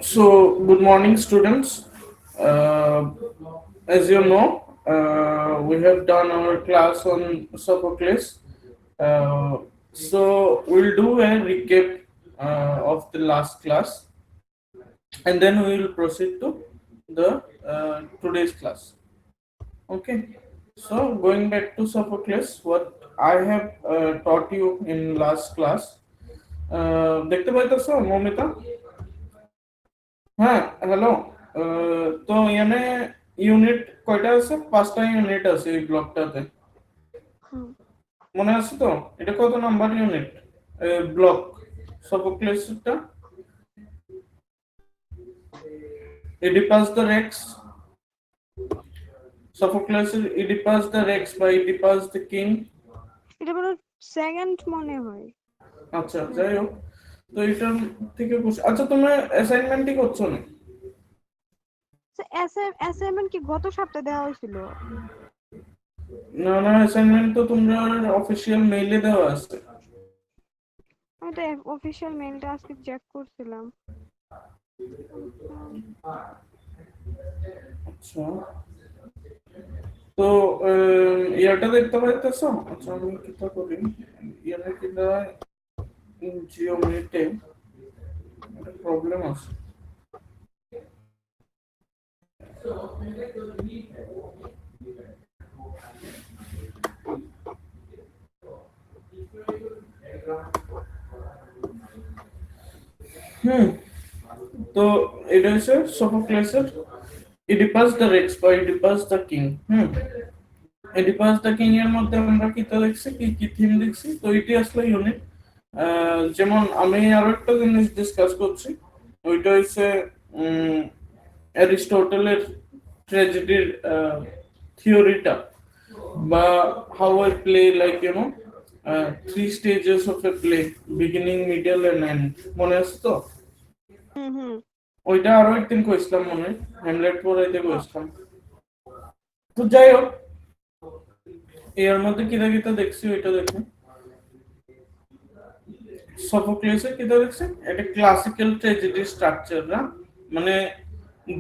So, good morning, students. As you know, we have done our class on Sophocles. Uh, so, we'll do a recap of the last class, and then we will proceed to the today's class. Okay. So, going back to Sophocles, what I have taught you in last class. দেখতে পাইতেছো মৌমিতা? হ্যাঁ, hello. তো এখানে unit কয়টা আছে? 5টা unit আছে এই ব্লকটাতে। হুম। মনে আছে তো? এটা কত নাম্বার ইউনিট? ব্লক সফোক্লেসটা Oedipus the Rex, Sophocles Oedipus the Rex by Oedipus the King. এটা বলো সেকেন্ড মনে হয়। আচ্ছা, যাই হোক। তো এটার থেকে আচ্ছা, তোমরা অ্যাসাইনমেন্টই করছো না? অ্যাসাইনমেন্ট কি গত সপ্তাহে দেওয়া হয়েছিল? না না, অ্যাসাইনমেন্ট তো তোমরা অফিশিয়াল মেইলে দেওয়া আছে। আমি তো অফিশিয়াল মেইলটা আজকে চেক করছিলাম। আচ্ছা, তো ইয়াটা দেখতে পাইতেছো? আচ্ছা, আমি কিটা করি, ইয়ারে কিটা জিওমেট্রি একটা প্রবলেম আছে। তো এটা হচ্ছে সোফোক্লেসের ইডিপাস দ্য রেক্স বা Oedipus the king. Oedipus the king এর মধ্যে আমরা কিটা দেখছি, কি কি থিম দেখছি। তো এটি আসলে ইউনিট। যেমন আমি আরো একটা জিনিস ডিসকাস করছি, ওইটা হচ্ছে অ্যারিস্টটলের ট্র্যাজেডির থিওরিটা, বা how I play like three stages of a play, beginning, middle and end. মনে আছে তো? ওইটা আরো একদিন কইছিলাম, মনে হ্যামলেট পড়াইতে কইছিলাম। তো যাই হোক, এর মধ্যে কিতা কিতা দেখছি ওইটা দেখি। সফোক্লেসের কিতা দেখছি, একটা ক্লাসিক্যাল ট্র্যাজেডি স্ট্রাকচার না, মানে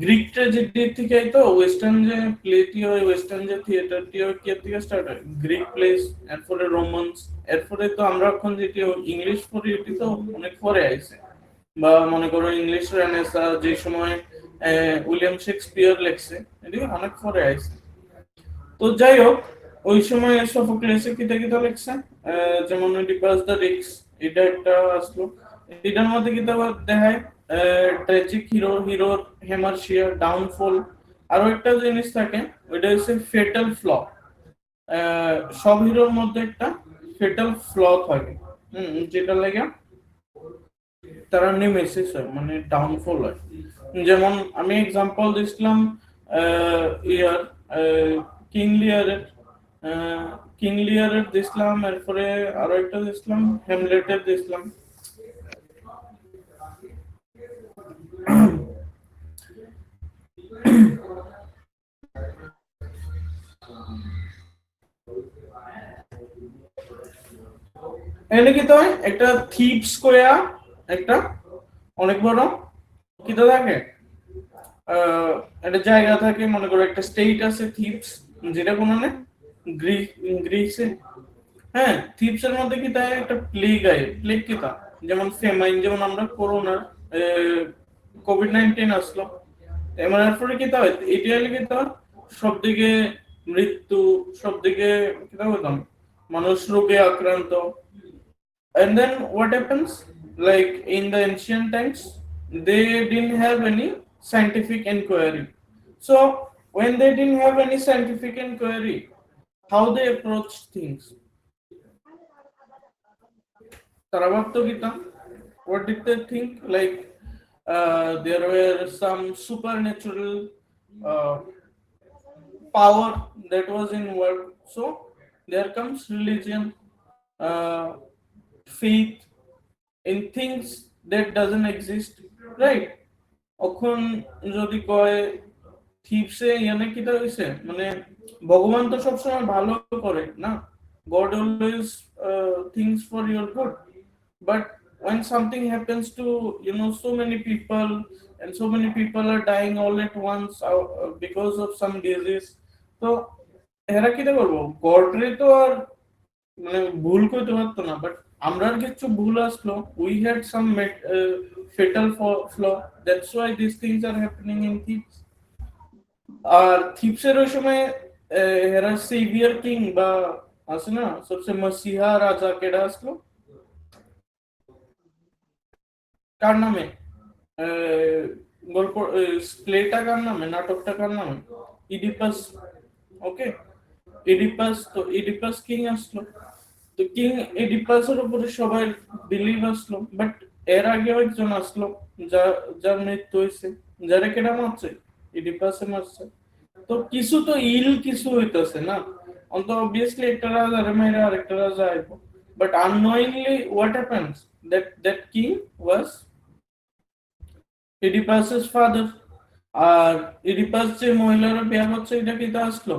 গ্রিক ট্র্যাজেডি থেকে তো ওয়েস্টার্ন যে প্লেটি হয়, ওয়েস্টার্ন যে থিয়েটারটি হয়, কি থেকে স্টার্ট হয়? গ্রিক প্লেস, এরপরে রোমান্স, এরপরে তো আমরা এখন যেটি ইংলিশ পড়ি এটি তো অনেক পরে আইছে। বা মনে করো ইংলিশ রেনেসা, যে সময় উইলিয়াম শেক্সপিয়ার লেখছে, এটি অনেক পরে আইছে। তো যাই হোক, ওই সময় সফোক্লেসে কিতা কিতা লেখছে, যেমন ওডিপাস দ্য রিক্স, এটা একটা আসলো। এটার মধ্যে কিতা দেখায় ট্র্যাজিক হিরোর হেমারশিয়া, ডাউনফল। আরো একটা জিনিস থাকে, ওইটা হচ্ছে ফেটাল ফ্ল। সব হিরোর মধ্যে একটা ফেটাল ফ্ল থাকে, যেটা লাগে তারা নেমেসিস হয়, মানে ডাউনফল হয়। যেমন আমি এক্সাম্পল দিছিলাম ইয়ার কিং লিয়ারের, কিং লিয়ারের দিছিলাম, এরপরে আরো একটা দিছিলাম হ্যামলেটের দিছিলাম। এখানে কি তো একটা থিপস কইয়া একটা অনেক বড় কিতা থাকে, একটা জায়গা থাকে, মনে করো একটা স্টেট আছে থিপস, যেটা কোনো না গ্রিসে। হ্যাঁ, থিপস এর মধ্যে কি তাই একটা প্লেগ আয়, প্লেগ কি তা, যেমন ফেমাইন, যেমন আমরা করোনার কোভিড-19 আসলো, এমন এরপরে কি তা হয়, এটা হলে কি তা সব দিকে মৃত্যু, সব দিকে কি তা হতাম, মানুষ রোগে আক্রান্ত। And then what happens? Like in the ancient times, they didn't have any scientific inquiry. So when they didn't have any scientific inquiry, how they approached things? Taravapto Gita, what did they think? Like there were some supernatural uh, power that was in work. So there comes religion, uh, faith in things that doesn't exist, right? এখন যদি কয় থিপসে ইয়ানে কিটা হইছে, মানে ভগবান তো সবসময় ভালো করে না, god always things for your good, but when something happens to so many people, and so many people are dying all at once because of some disease, তো এরা কিটা করবো, গডরে তো আর মানে ভুল করতে পারতো না, বাট আমরা আর কিছু ভুল আসলো, we had some fatal flaw, that's why this things are happening in Thebes. আর থিপসের ওই সময় এরা সেভিয়ার কিং বা আছে না, সবচেয়ে মসিহা রাজা কেডা আসলো, কার নামে, আহ, গল্প প্লেটা কার নামে, নাটকটা কার নামে, ইডিপাস। ওকে, ইডিপাস, তো ইডিপাস কিং আসলো। তো কিং এডিপাসের উপরে সবাই বিলিভ আসলো, বাট এর আগেও একজন আসলো, যা যার মৃত্যু হয়েছে, যারা কেনা মারছে, এডিপাসে মারছে। তো কিছু তো ইল কিছু হইতেছে না, অন্ত অবভিয়াসলি একটা রাজা মেরে আরেকটা রাজা আইব, but unknowingly what happens, that king was এডিপাসের ফাদার। আর এডিপাস যে মহিলার বিয়ে হচ্ছে এটা কি তা আসলো,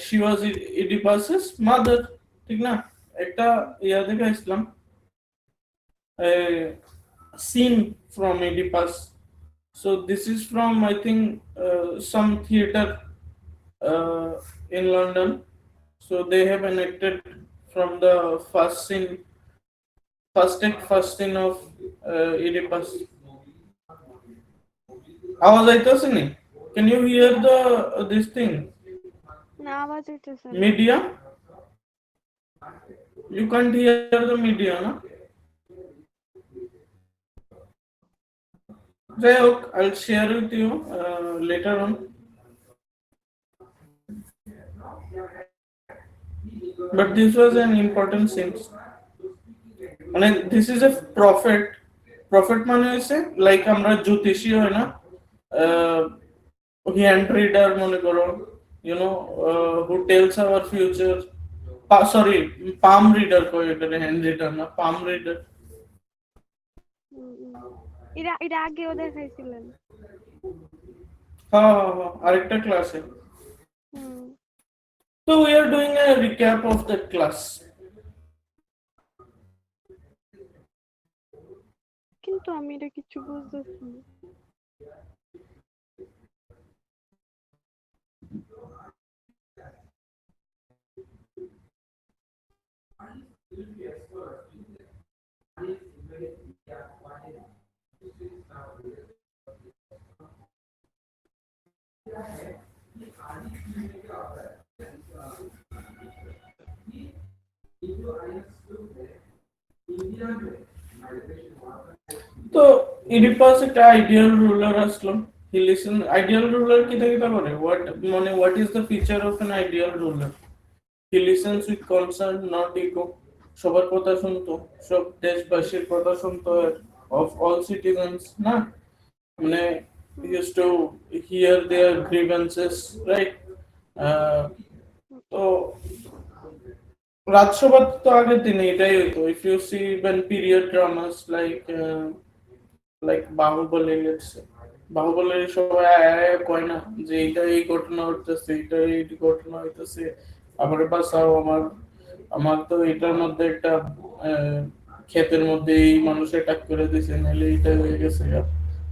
শি ওয়াজ এডিপাসেস মাদার, ঠিক না? একটা ইয়া দেখে আসলাম, scene from Oedipus. So this is from, I think, some theater in London. So they have enacted from the first scene, first scene of Oedipus. আওয়াজ আইতাছে নি? Can you hear the this thing? না, আওয়াজ হইতেছে না। Media? You can't hear the media, na? যাই হোক, I'll share with you later on. But this was an important scene. মানে this is a prophet. Prophet মানে হচ্ছে লাইক আমরা জ্যোতিষী হয় না, হ্যান্ড রিডার মনে করো, you know, who tells our future. Sorry, palm reader কয়, এটা হ্যান্ড রিডার না, পাম রিডার। হুম, হুম। এটা আগেও দেখাইছিলেন। হ্যাঁ হ্যাঁ হ্যাঁ, আরেকটা ক্লাসে। হুম। So we are doing a recap of that class. কিন্তু আমি এটা কিছু বুঝতেছি না। তো ইডিপাস একটা আইডিয়াল রুলার আসলো। হি লিসেন, আইডিয়াল রুলার কিটা কিটা করে, what is the feature of an ideal ruler? He listens with concern, not ego. সবার কথা শুনতো, সব দেশবাসীর কথা শুনতো, অফ অল সিটিজেন্স, না মানে used to hear their grievances, right? তো রাজসভা তো আগের দিনে এটাই হইতো। If you see when period dramas like Baahubali, let's say, বাহুবলীর সবাই আয় কয় না যে এইটা এই ঘটনা হইতেছে, এইটা এই ঘটনা হইতেছে, আবার বাঁচাও আমার, আমার তো এটার মধ্যে একটা ক্ষেতের মধ্যে এই মানুষ অ্যাটাক করে দিয়েছে, নাহলে এইটা হয়ে গেছে।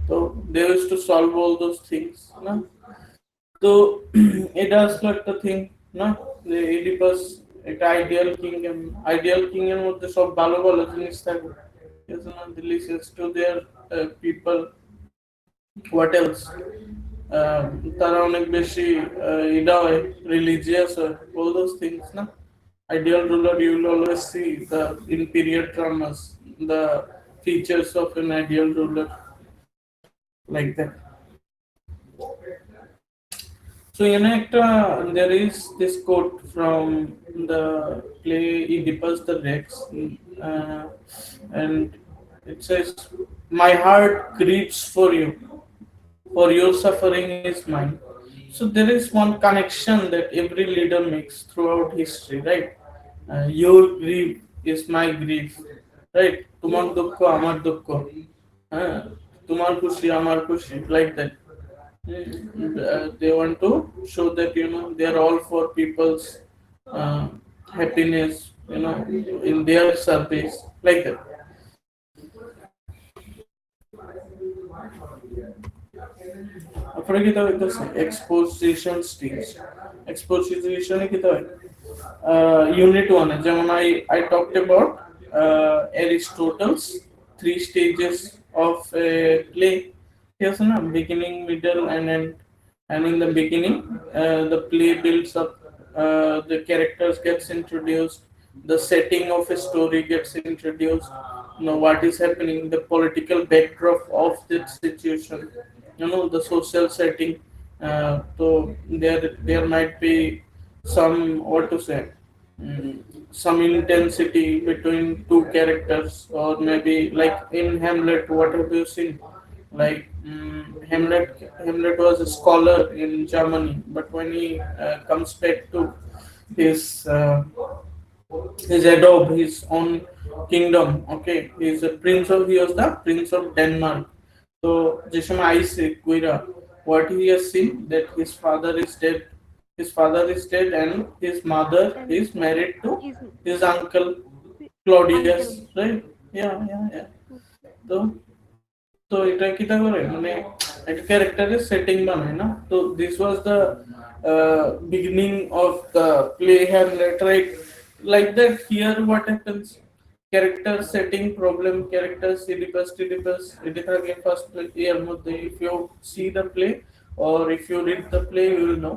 তো they use to solve all those things, না? তো এটা আসলে একটা থিং, না, যে এডিপাস একটা আইডিয়াল কিং এর মধ্যে সব ভালো ভালো জিনিস থাকে, listens to their people. What else, তারা অনেক বেশি এটা হয়, রিলিজিয়াস হয়, অল দোজ থিংস, না? Ideal ruler, you will always see the in period dramas, the features of an ideal ruler, like that. So in একটা, there is this quote from the play Oedipus the Rex, uh, and it says, "My heart grieves for your suffering is mine." So there is one connection that every leader makes throughout history, right? Your grief is my grief, right? তোমার দুঃখ আমার দুঃখ, হ্যাঁ, তোমার খুশি আমার খুশি, like that. They want to show that they are all for people's uh, happiness, in their service, like that. তারপরে কি হইতেছে এক্সপোজিশন স্টেজ। এক্সপোজিশনে কি হয় ইউনিট 1 এ যেমন I talked about Aristotle's three stages of a play, ঠিক আছে না, beginning middle and end. And in the beginning the play builds up, the characters gets introduced, the setting of a story gets introduced, what is happening, the political backdrop of that situation, the social setting. So there might be some, what to say, some intensity between two characters, or maybe like in Hamlet. What have you seen? Like Hamlet was a scholar in Germany, but when he comes back to his head of his own kingdom. Okay, he was the prince of Denmark. So Jeshama Isaac Guira, what he has seen, that his father is dead. His father is dead, and his mother And is married to his his uncle uncle. Claudius, right? Yeah, yeah, yeah. Hmm. So তো এটা কিটা করে মানে একটা ক্যারেক্টারের setting বানায় না, তো this was the beginning of the play Hamlet, right? Like that here what happens, character setting problem, character সিডিপাস এটা থাকে ফার্স্ট ইয়ার মধ্যে। If you see the play or if you read the play, you will know.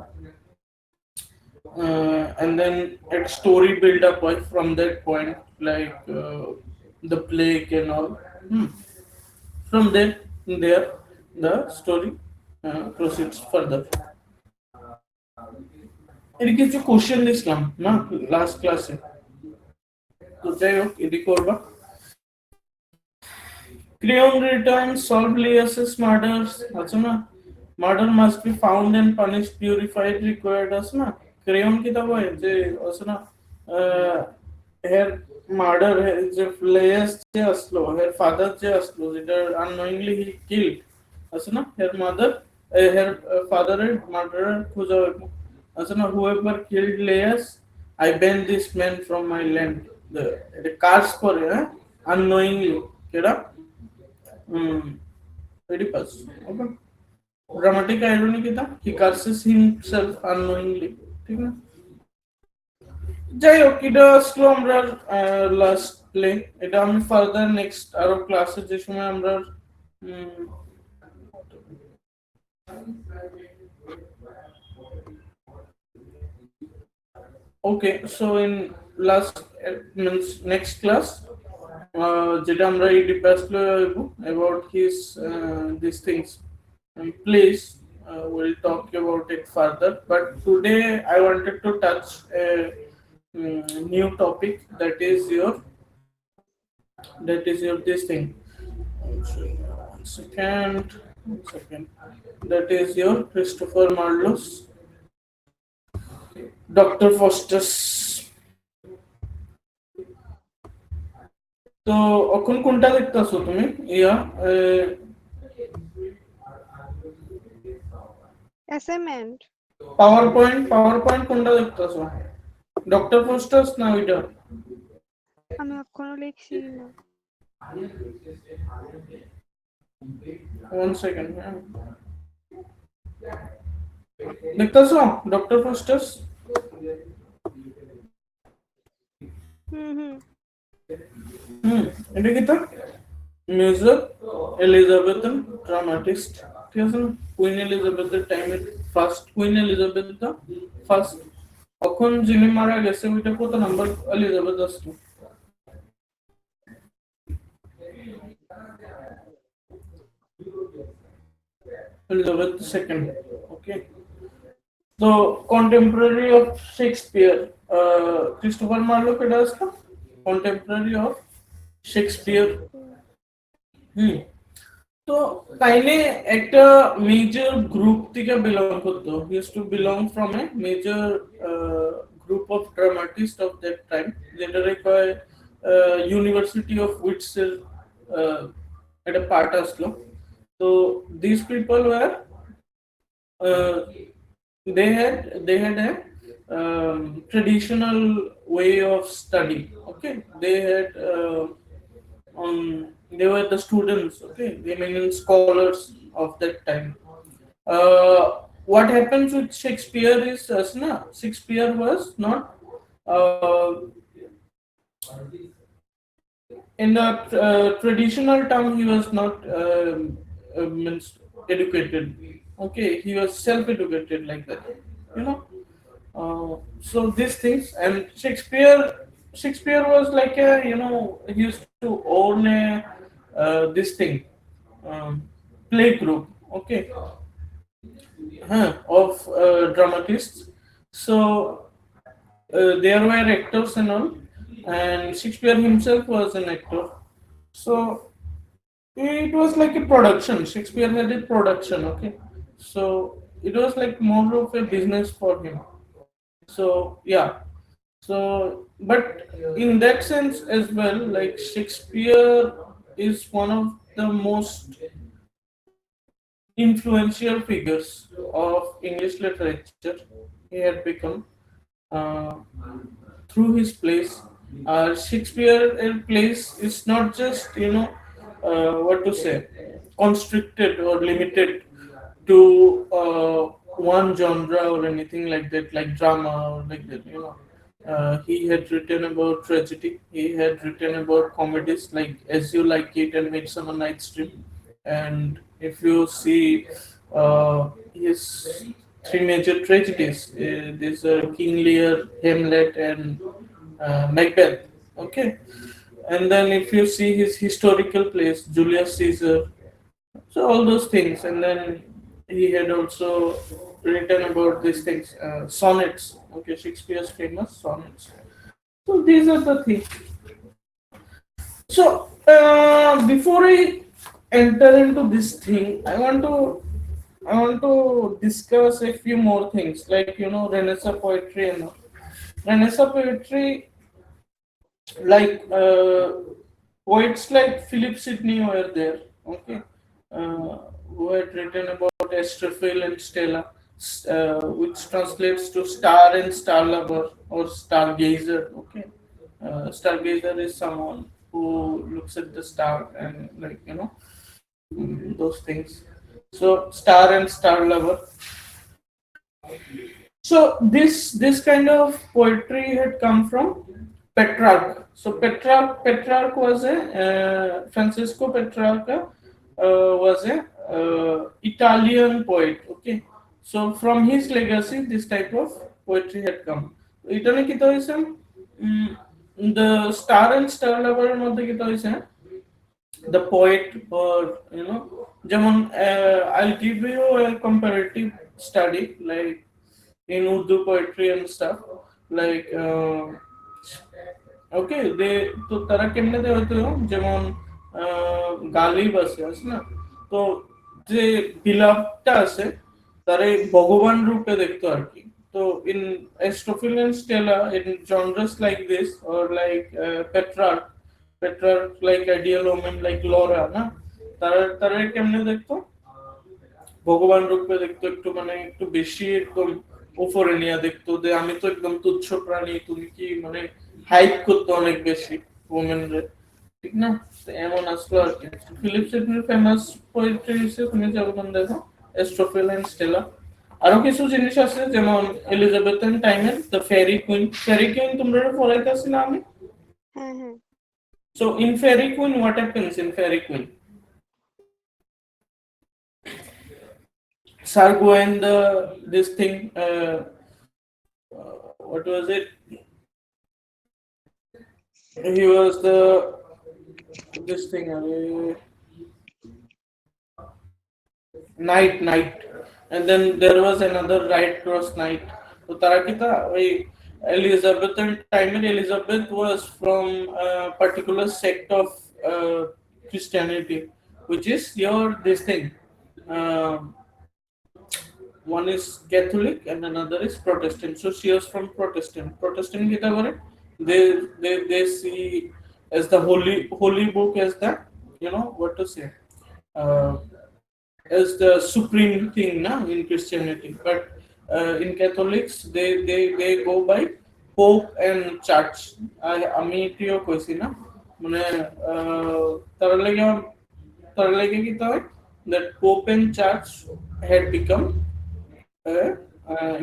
And then a story build up from that point, like the plague and all. From there the story proceeds further. এর কিছু question দিছিলাম না last ক্লাসে, তো যাই হোক এটি করবা। Creon returns solve Leas's murders, আছে না? Murder must be found and punished, purified, required, আছে না? Creon কি তা বলে যে আছে না, her murder, যে Leas যে আসলো, her father যে আসলো, যেটা unknowingly he killed, আছে না? Her father এর murderer খোঁজা হইব, আছে না? Whoever killed Leas, I ban this man from my land. এটা কাজ করে, হ্যাঁ, unknowingly, কেডা Oedipus. Okay. Dramatic irony কি তা? He curses himself unknowingly. ঠিক না? যাই হোক, এটা আসলো আমরা লাস্ট প্লে। এটা আমি ফার্দার নেক্সট আরো ক্লাসে যে সময় আমরা okay, so in last means next class যেটা আমরা এই ডিপাস about his these things, and please we'll talk about it further, but today I wanted to touch a new topic, that is your this thing. One second, that is your Christopher Marlowe's Dr. Faustus. তো এখন কোনটা দেখতেছো তুমি? Assignment. Power point কোনটা দেখতেছো? Doctor Faustus না ওইটা? আমি এখনো লিখছি না। ওয়ান সেকেন্ড, দেখতেছো ডক্টর ফস্টার্স? হুম। এটা কি তো মেজর এলিজাবেথন ড্রামাটিস্ট, ঠিক আছে না? কুইন এলিজাবেথের টাইমে, first Queen Elizabeth the first, তখন যিনি মারা গেছে ওইটা কত নাম্বার এলিজাবেথ আসতো? Elizabeth II. Okay. So contemporary of Shakespeare, Christopher Marlowe के डांस का contemporary of Shakespeare. তো তাইলে একটা মেজর গ্রুপ থেকে বিলং করতো, he used to belong from a major group of dramatists of that time, যেটারে কয় university of wits এর একটা পার্ট আসলো। তো these people were they had a traditional way of study. Okay, they were the students. Okay, they mean scholars of that time. What happens with Shakespeare is, Shakespeare was not uh, in the traditional term. He was not means educated. Okay, he was self-educated like that. You know. So these things, and Shakespeare was like a, he used to own a this thing, um, play group. Okay, of dramatists. So there were actors and all, and Shakespeare himself was an actor. So it was like a production. Shakespeare had a production. Okay, so it was like more of a business for him. So yeah. So, but in that sense as well, like Shakespeare is one of the most influential figures of English literature. He had become uh, through his plays. Shakespeare plays is not just, what to say, constricted or limited to one genre or anything like that, like drama or like that. He had written about tragedy. He had written about comedies like As You Like It and Midsummer Night's Dream. And if you see his three major tragedies, these are King Lear, Hamlet, and Macbeth. Okay, and then if you see his historical plays, Julius Caesar, so all those things, and then he had also written about these things, sonnets. Okay, Shakespeare's famous sonnets. So these are the things. So before I enter into this thing, I want to discuss a few more things, like Renaissance poetry and all. Renaissance poetry, like poets like Philip Sidney were there. Okay, who had written about Astrophil and Stella, which translates to star and star lover or stargazer. Okay, stargazer is someone who looks at the star and, like, those things. So star and star lover. So this kind of poetry had come from Petrarch. So Petrarch was a Francisco Petrarch was a Italian poet. Okay, so from his legacy, this type of poetry had come. Italy kita hoise, the star and star lover মধ্যে kita hoise, the poet, or যেমন I'll give you a comparative study, like in Urdu poetry and stuff, like ওকে দে, তো তারা কেমনে দেয় হয়তো, যেমন গালিব আছে না, তো যে বিলাপটা আছে তারে ভগবান রূপে দেখতো আর কি। তো in Astrophil and Stella, in genres like this, or like Petrarch like Ideal Woman like Laura না, তারা তারা কেমনে দেখতো, ভগবান রূপে দেখতো, একটু মানে একটু বেশি একদম উপরে নিয়ে দেখতো, যে আমি তো একদম তুচ্ছ প্রাণী, তুমি কি মানে হাইপ করতো অনেক বেশি ওমেন রে, ঠিক না? তো এমন আসলো আর কি। ফিলিপ সিডনির ফেমাস পোয়েট্রি হিসেবে তুমি যেমন দেখো এস্ট্রোফিল এন্ড স্টেলা, আরো কিছু জিনিস আছে, যেমন এলিজাবেথেন টাইমের the Faerie Queene. Faerie Queene তোমরা পড়াইতেছি না আমি? হ্যাঁ হ্যাঁ। So in Faerie Queene, what happens in Faerie Queene? Sir Gawain, the this thing, what was it? He was the this thing, knight, and then there was another right cross knight. So Tarakita, Elizabethan time, Elizabeth was from a particular sect of Christianity, which is your this thing. Um One is Catholic and another is Protestant. So she was from Protestant. Protestant kita kore? They see as the holy book as the, what to say, uh, as the supreme thing na in Christianity. But in Catholics they go by Pope and Church. আমি এটিও কইছি না, মানে তার লাগে কি হয়, that Pope and Church had become a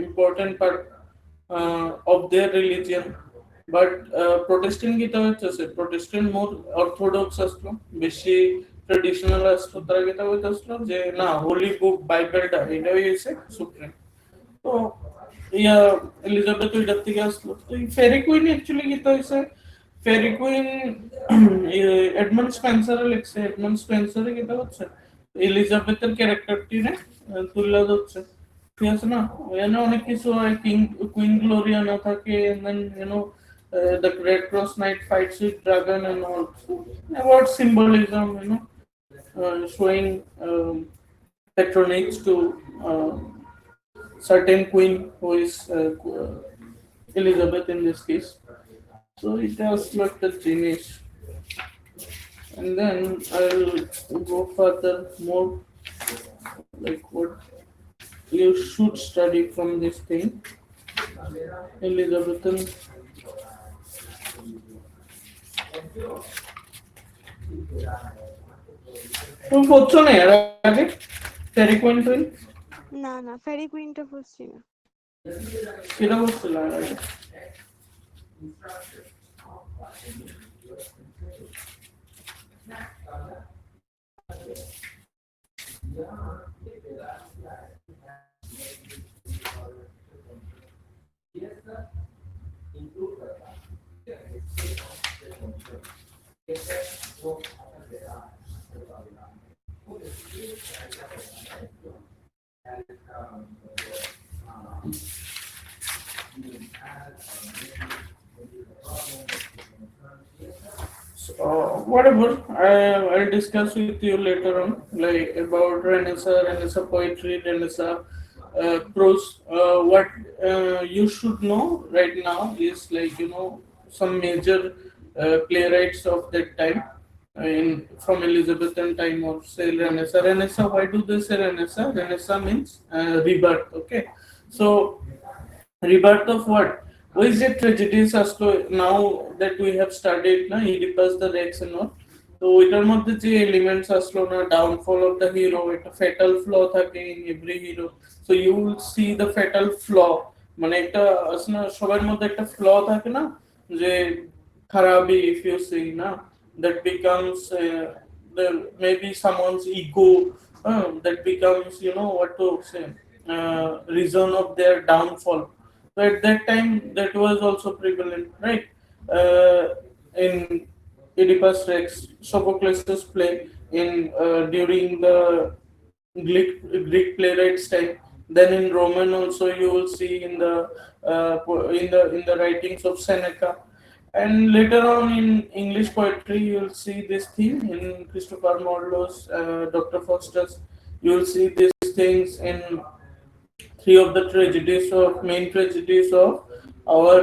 important part of their religion. But Protestant Gita হইতেছে প্রোটেস্ট্যান্ট মোর অর্থোডক্স আসলো বেশি ট্রেডিশনাল আসলো তারা গীতা হইতেছিল যে না হোলি বুক বাইবেলটা এটাই হয়েছে সুপ্রিম। তো ইয়া এলিজাবেথ ওইটার থেকে আসলো। তো এই ফেরি কুইন অ্যাকচুয়ালি গীতা হয়েছে ফেরি কুইন এডমন্ড স্পেন্সারে লিখছে। এডমন্ড স্পেন্সারে গীতা হচ্ছে এলিজাবেথের ক্যারেক্টারটি তুলে ধরছে। ঠিক আছে না? এখানে অনেক কিছু হয় কিং কুইন গ্লোরিয়া না থাকে দেন the Red Cross Knight fights with dragon and all about symbolism, showing patronage to certain queen who is Elizabeth in this case. So it has like the genius. And then I'll go further more like what you should study from this thing. Elizabethan. তুমি পড়ছো না এর আগে ফেরি queen twin না না, ফেরি কুইনটা বুঝছি না। সেটা পড়ছিল এর আগে? So whatever, I'll discuss with you later on, like about Renaissance, Renaissance poetry, Renaissance prose. What you should know right now is like some major playwrights of that time in from Elizabethan time or say Renaissance. Renaissance. Why do they say Renaissance? Renaissance means rebirth. Okay, so rebirth of what? What is it tragedies as to now that we have studied na Oedipus the Rex and all. তো ওইটার মধ্যে যে elements আসলো না downfall of the hero একটা fatal flaw থাকে in every hero so you will see the fatal flaw মানে একটা আছে না সবার মধ্যে একটা ফ্ল থাকে না যে খারাপই ইফ ইউ সি না that becomes the maybe someone's ego that becomes what to say reason of their downfall. So at that time, that was also prevalent, right? In Oedipus Rex, Sophocles' play in during the Greek playwrights time. Then in Roman also you will see in the in the writings of Seneca, and later on in English poetry you will see this theme in Christopher Marlowe's Dr. Faustus. You will see these things in three of the tragedies of main tragedies of our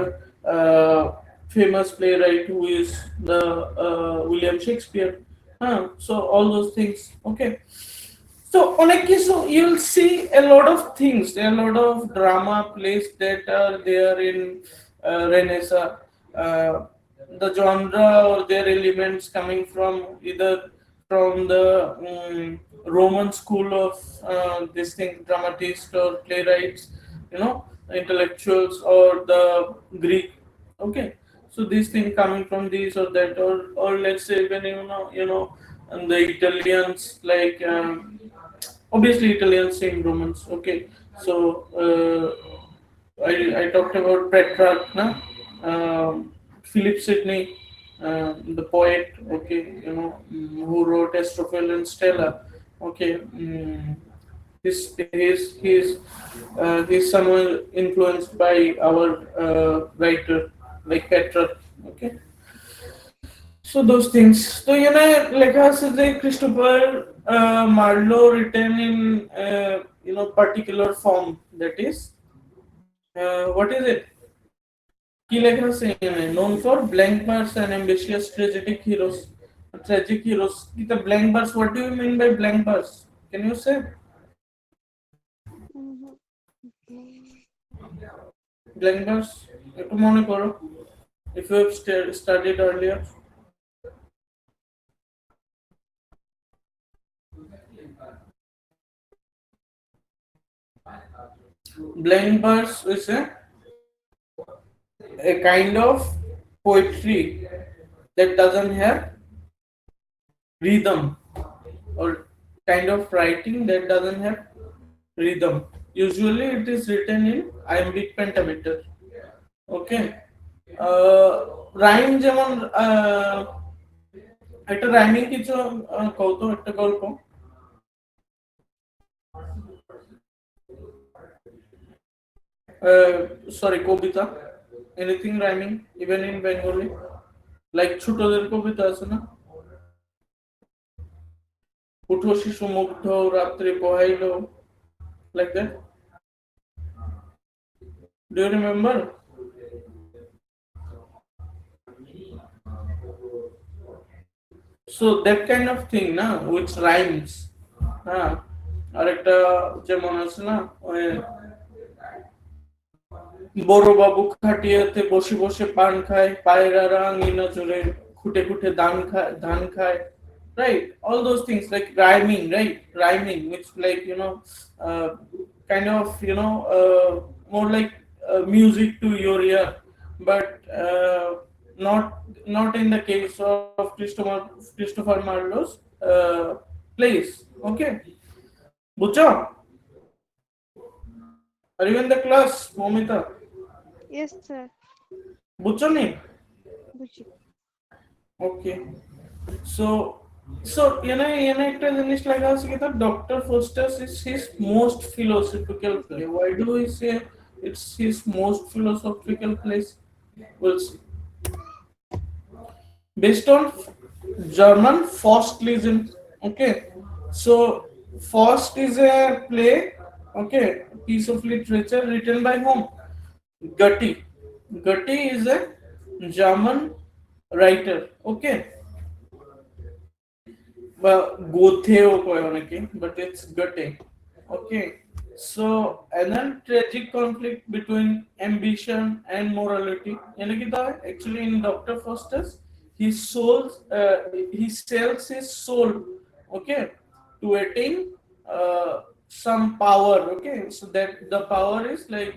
famous playwright who is the William Shakespeare. So all those things. Okay. So on a case, so you'll see a lot of things. There are a lot of drama plays that are there in Renaissance. The genre or their elements coming from either from the Roman school of this thing, dramatists or playwrights, intellectuals, or the Greek. Okay, so these things coming from these or that, or let's say when and the Italians like. Obviously, Italians sing Romans. Okay, so I talked about Petrarch, na? Philip Sidney, the poet. Okay, who wrote Astrophel and Stella. Okay, he's someone influenced by our writer like Petrarch. Okay. So those things. So লেখা আছে যে Christopher Marlowe written in particular form that is what is it? কি লেখা আছে এখানে known for blank verse and ambitious tragic heroes. Tragic heroes. The blank verse. What do you mean by blank verse? Can you say? Blank verse. একটু মনে করো. If you have studied earlier. Blank verse is a kind of poetry that doesn't have rhythm, or kind of writing that doesn't have rhythm. Usually it is written in iambic pentameter. Okay. Rhyme যেমন একটা rhyming কিছু কত একটা গল্প sorry কবিতা anything rhyming even in Bengali like ছোটদের কবিতা আছে না উঠো শিশু মুগ্ধ রাত্রি পোহাইল like that do you remember so that kind of thing না উইচ রাইমস হ্যাঁ আরেকটা যেমন আছে না ওই বড় বাবু খাটিয়াতে বসে বসে পান খায় পায়রারা আঙিনা জুড়ে খুঁটে খুঁটে ধান খায় right all those things like rhyming right rhyming which like kind of more like music to your ear but not in the case of Christopher Marlowe's plays okay বুঝছো are you in the class Momita Yes, sir. বুঝছো নি বুঝি। okay so একটা জিনিস লাগা আছে কি তার doctor ফোস্টাস is his most philosophical play why do we say it's his most philosophical place we'll see based on German Faustlism. Okay, so Faust is a play, okay, piece of literature written by whom? Goethe. Goethe is a German writer. Okay, well, Goetheo কয় অনেকে, but it's Goethe. Okay, so another tragic conflict between ambition and morality. यानी कि था actually in Dr. Faustus, he sells his soul, okay, to attain some power. Okay, so that the power is like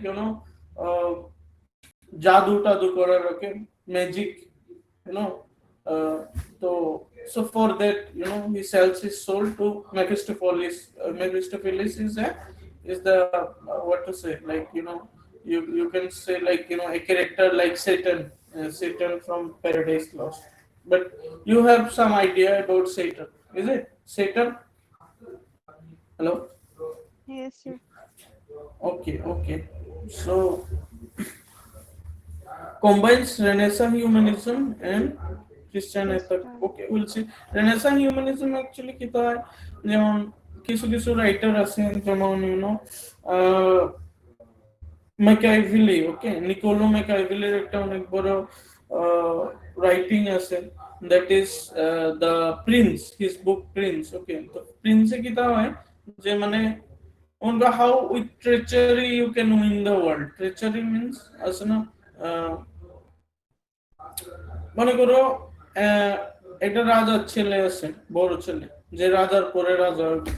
uh, জাদু টাদু করার ওকে magic you know uh, so so for that he sells his soul to Mephistopheles. Mephistopheles is the what to say, like you can say like a character like Satan, Satan from Paradise Lost, but you have some idea about Satan, is it Satan? Hello. Yes, sir. Okay, so combines Renaissance humanism and Christian ethic. Christian. Okay, we'll see. Renaissance humanism actually কি হয় যেমন কিছু কিছু writer আছেন যেমন ম্যাকাইভেলি, ওকে, Nicolás ম্যাকাইভেলির একটা অনেক বড় রাইটিং আছে, that is the Prince, his book Prince. Okay, তো প্রিন্সে কি তা হয় যে মানে how with treachery you can win the world. Treachery means আছে না, মনে করো একটা রাজার ছেলে আছে, বড় ছেলে, যে রাজার পরে রাজা হবে,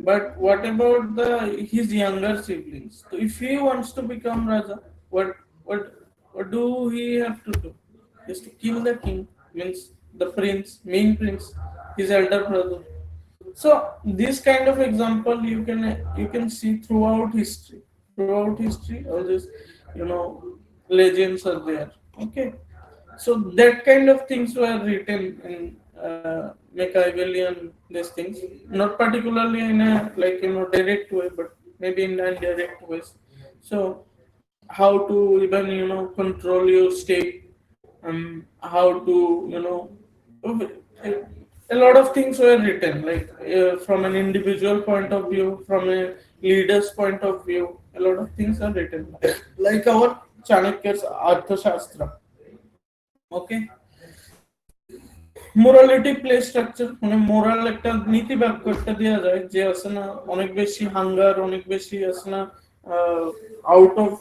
but what about the his younger siblings? So if he wants to become raja, what what do he have to do? He has to kill the king, means the prince, main prince, his elder brother. So this kind of example you can see throughout history all these legends are there. Okay, so that kind of things were written in Machiavellian these things, not particularly in a like direct way, but maybe in indirect ways. So how to even control your state, how to a lot of things were written like from an individual point of view, from a leader's point of view, a lot of things are written like our Chanakya's Arthashastra. Okay, morality play structure মানে moral একটা নীতি বাক্য একটা দেওয়া যায় যে আছে না অনেক বেশি হাঙ্গার, অনেক বেশি আছে না আউট অফ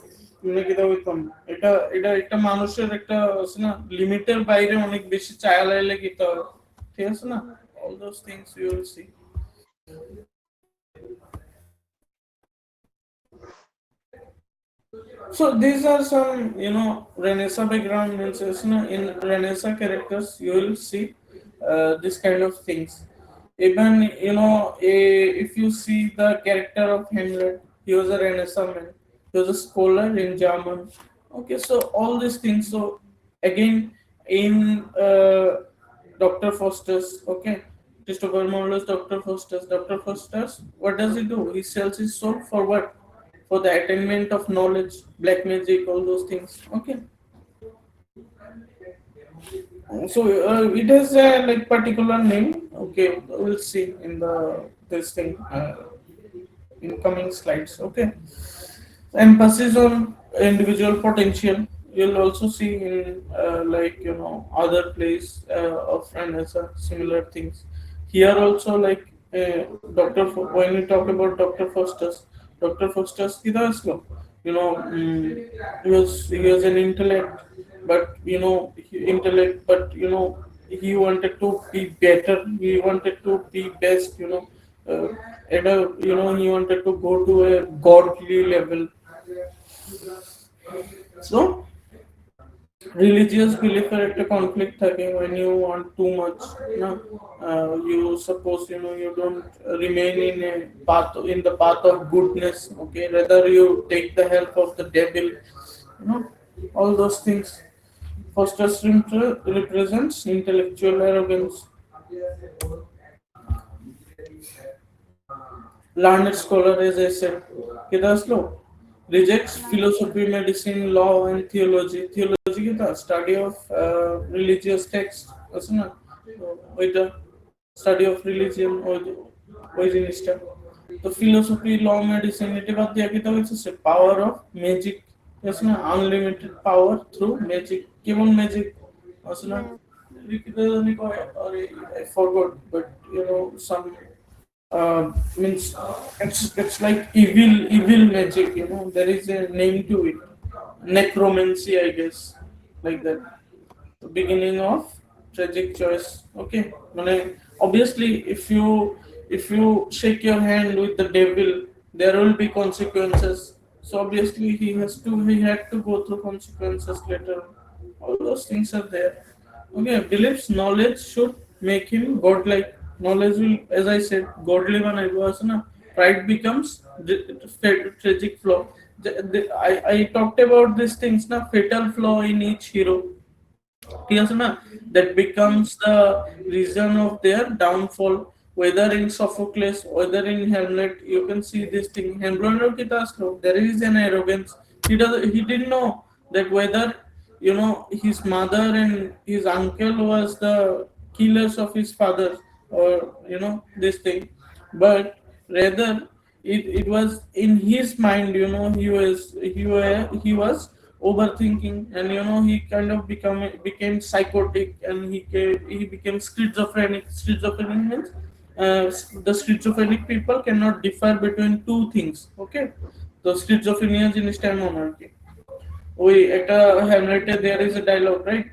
মানে কি হইতাম, এটা এটা একটা মানুষের একটা আছে না লিমিটের বাইরে অনেক বেশি চায়া লাইলে কি তো, ঠিক আছে না, all those things you will see. So these are some, Renaissance background means, in Renaissance characters, you will see this kind of things. Even, if you see the character of Hamlet, he was a Renaissance man. He was a scholar in German. Okay, so all these things. So again, in Dr. Foster's, okay, Christopher Marlowe's Dr. Foster's. Dr. Foster's, what does he do? He sells his soul for what? For the attainment of knowledge, black magic, all those things. Okay, so it has a like particular name. Okay, we'll see in the this thing in coming slides. Okay, emphasis on individual potential. You'll also see in like other plays of Renaissance similar things. Here also like when we talk about Dr. Foster's Kidaslo, he was an intellect, but he wanted to be better. He wanted to be best. Uh, he wanted to go to a godly level. So religious belief একটা conflict থাকে when you want too much, no, you suppose you don't remain in the path of goodness, okay, rather you take the help of the devil, know all those things. Foster's represents intellectual arrogance. Learned scholar, as I said, Kedaslo rejects Nine. philosophy, medicine, law, and theology. Theology is the study of religious text. Isn't it? With the study of religion or জিনিসটা তো philosophy, law, medicine এটা বাদ দিয়ে kita হচ্ছে power of magic, আছে না, unlimited power through magic. কেমন magic আছে না, Math. লিখিত জানি কয়, আরে I forgot, but some means it's like evil magic, there is a name to it, necromancy, I guess, like that. The beginning of tragic choice. Okay, মানে obviously if you shake your hand with the devil, there will be consequences. So obviously he had to go through consequences later. All those things are there. Okay, believes knowledge should make him godlike. Knowledge will, as I said, godly one I was na. Pride becomes tragic flaw. I talked about these things na, fatal flaw in each hero, ঠিক আছে না, that becomes the reason of their downfall, whether in Sophocles, whether in Hamlet. You can see this thing. Hamlet কি আসলো, there is an arrogance. He didn't know that whether his mother and his uncle was the killers of his father, or this thing, but rather it was in his mind. He was overthinking, and he kind of became psychotic, and he became schizophrenic. Schizophrenic means the schizophrenic people cannot differ between two things. Okay, the schizophrenia জিনিসটা এমন আর কি। ওই একটা হ্যামলেটে there is a dialogue, right?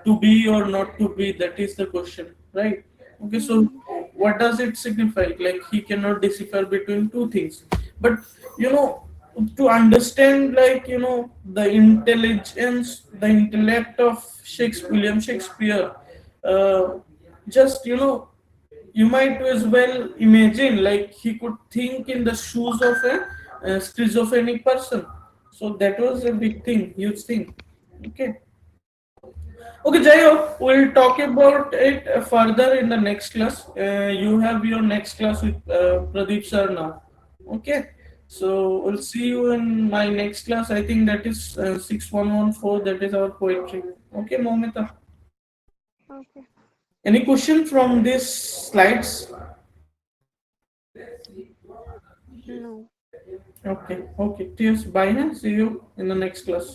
To be or not to be, that is the question, right? Okay, so Mm-hmm. what does it signify? Like he cannot decipher between two things. But you know to understand, like the intelligence, the intellect of William Shakespeare, uh, just you might as well imagine like he could think in the shoes of a schizophrenic person. So that was a big thing, huge thing. Okay. Okay, Jayo, we'll talk about it further in the next class. You have your next class with Pradeep sir now. Okay, so we'll see you in my next class. I think that is 6114. That is our poetry. Okay, Momita. Okay. Any question from these slides? No. Okay, okay. Cheers. Bye. Huh? See you in the next class.